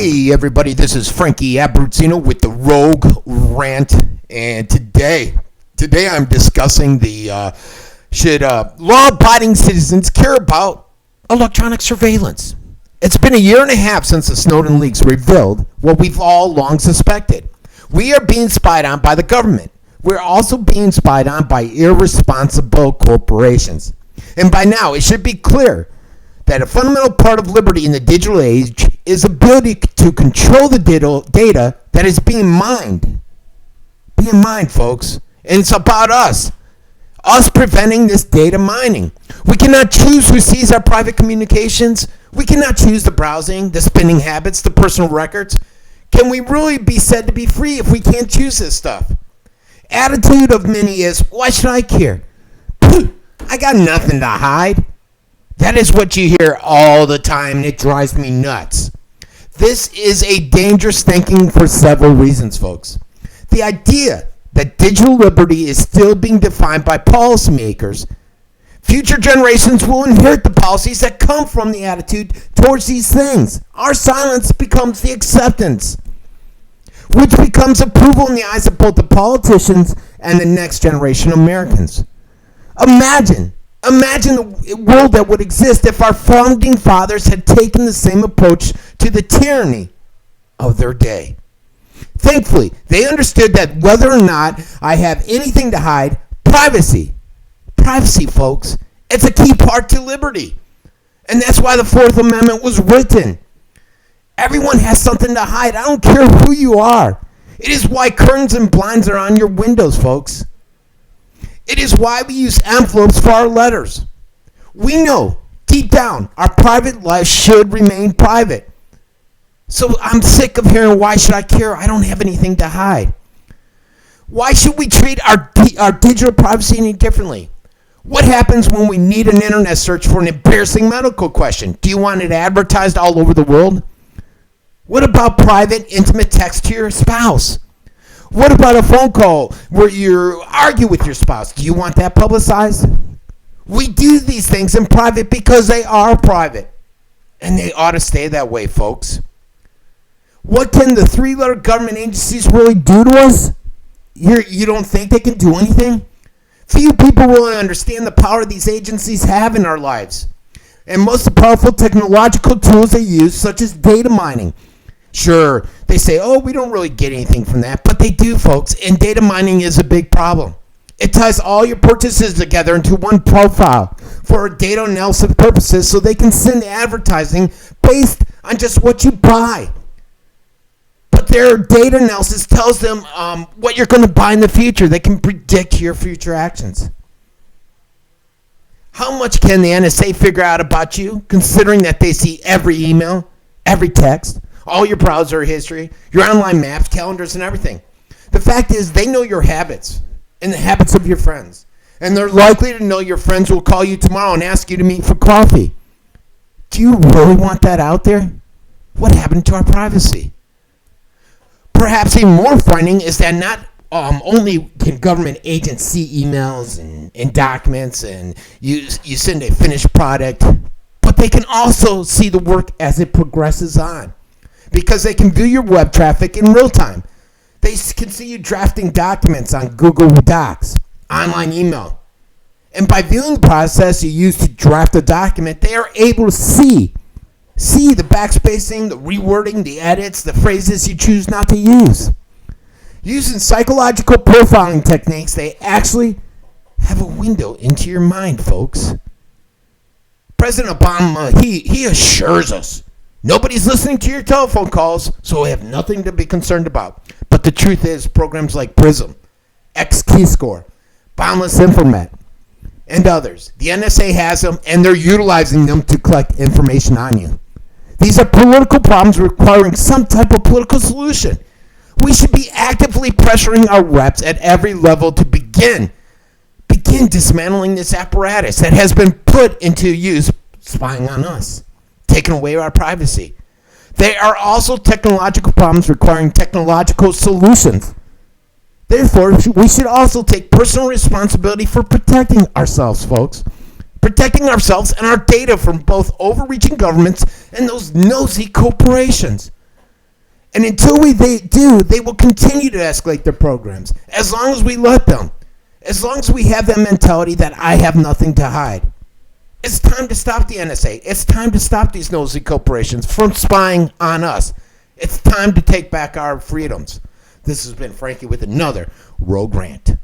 Hey everybody, this is Frankie Abbruzzino with the Rogue Rant, and today I'm discussing the should law-abiding citizens care about electronic surveillance. It's been a year and a half since the Snowden leaks revealed what we've all long suspected. We are being spied on by the government. We're also being spied on by irresponsible corporations. And by now, it should be clear that a fundamental part of liberty in the digital age is the ability to control the data that is being mined. Being mined, folks. And it's about us. Us preventing this data mining. We cannot choose who sees our private communications. We cannot choose the browsing, the spending habits, the personal records. Can we really be said to be free if we can't choose this stuff? Attitude of many is, why should I care? I got nothing to hide. That is what you hear all the time, and it drives me nuts. This is a dangerous thinking for several reasons, folks. The idea that digital liberty is still being defined by policymakers. Future generations will inherit the policies that come from the attitude towards these things. Our silence becomes the acceptance, which becomes approval in the eyes of both the politicians and the next generation of Americans. Imagine the world that would exist if our founding fathers had taken the same approach to the tyranny of their day. Thankfully, they understood that whether or not I have anything to hide, privacy, folks, it's a key part to liberty. And that's why the Fourth Amendment was written. Everyone has something to hide. I don't care who you are. It is why curtains and blinds are on your windows, folks. It is why we use envelopes for our letters. We know, deep down, our private life should remain private. So I'm sick of hearing, why should I care? I don't have anything to hide. Why should we treat our digital privacy any differently? What happens when we need an internet search for an embarrassing medical question? Do you want it advertised all over the world? What about private, intimate text to your spouse? What about a phone call where you argue with your spouse? Do you want that publicized? We do these things in private because they are private. And they ought to stay that way, folks. What can the three-letter government agencies really do to us? You don't think they can do anything? Few people really understand the power these agencies have in our lives. And most of the powerful technological tools they use, such as data mining. Sure, they say, we don't really get anything from that. But they do, folks, and data mining is a big problem. It ties all your purchases together into one profile for data analysis purposes so they can send advertising based on just what you buy. But their data analysis tells them what you're going to buy in the future. They can predict your future actions. How much can the NSA figure out about you, considering that they see every email, every text, all your browser history, your online maps, calendars, and everything? The fact is, they know your habits and the habits of your friends. And they're likely to know your friends will call you tomorrow and ask you to meet for coffee. Do you really want that out there? What happened to our privacy? Perhaps even more frightening is that not only can government agents see emails and documents and you send a finished product, but they can also see the work as it progresses on. Because they can view your web traffic in real time. They can see you drafting documents on Google Docs, online email. And by viewing the process you use to draft a document, they are able to see the backspacing, the rewording, the edits, the phrases you choose not to use. Using psychological profiling techniques, they actually have a window into your mind, folks. President Obama, he assures us, nobody's listening to your telephone calls, so we have nothing to be concerned about. But the truth is, programs like PRISM, X-Keyscore, Boundless Informant, and others, the NSA has them, and they're utilizing them to collect information on you. These are political problems requiring some type of political solution. We should be actively pressuring our reps at every level to begin dismantling this apparatus that has been put into use spying on us, taking away our privacy. There are also technological problems requiring technological solutions. Therefore, we should also take personal responsibility for protecting ourselves, folks. Protecting ourselves and our data from both overreaching governments and those nosy corporations. And until they do, they will continue to escalate their programs as long as we let them. As long as we have that mentality that I have nothing to hide. It's time to stop the NSA. It's time to stop these nosy corporations from spying on us. It's time to take back our freedoms. This has been Frankie with another Rogue Rant.